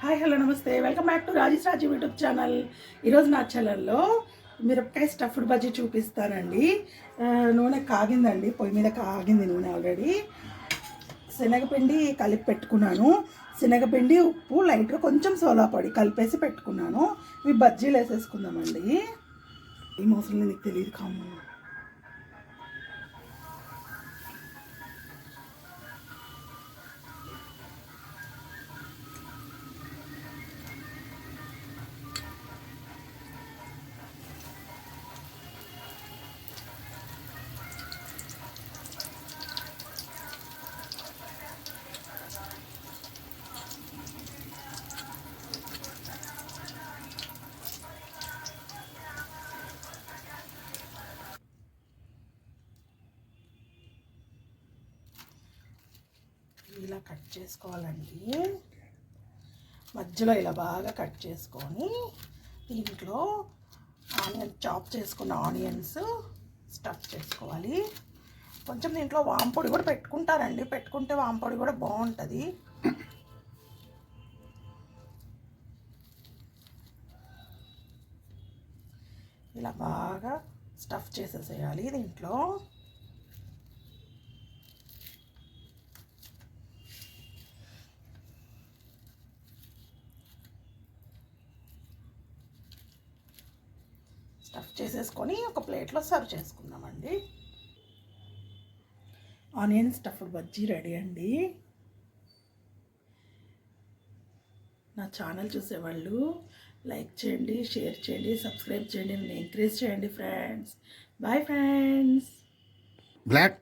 Hi hello నమస్తే welcome back to Rajesh Raju YouTube channel. ఈరోజు నా ఛానల్లో మిరపకాయ స్టఫ్డ్ బజ్జీ చూపిస్తానండి. నూనె కాగిందండి, పొయ్యి మీద కాగింది నూనె ఆల్రెడీ. శనగపిండి కలిపి పెట్టుకున్నాను. శనగపిండి, ఉప్పు, లైట్గా కొంచెం సోలా పొడి కలిపేసి పెట్టుకున్నాను. ఇవి బజ్జీలు వేసేసుకుందామండి. ఈ మోసలు నీకు తెలియదు కాము. ఇలా కట్ చేసుకోవాలండి. మధ్యలో ఇలా బాగా కట్ చేసుకొని దీంట్లో చాప్ చేసుకున్న ఆనియన్స్ స్టఫ్ చేసుకోవాలి. కొంచెం దీంట్లో వాంపొడి కూడా పెట్టుకుంటారండి, పెట్టుకుంటే వాంపొడి కూడా బాగుంటుంది. ఇలా బాగా స్టఫ్ చేసేసేయాలి దీంట్లో. స్టఫ్ చేసేసుకొని ఒక ప్లేట్లో సర్వ్ చేసుకుందామండి. ఆనియన్ స్టఫ్డ్ బజ్జీ రెడీ అండి. నా ఛానల్ చూసేవాళ్ళు లైక్ చేయండి, షేర్ చేయండి, సబ్స్క్రైబ్ చేయండి, నన్ను ఎంకరేజ్ చేయండి ఫ్రెండ్స్. Bye friends. బ్లాక్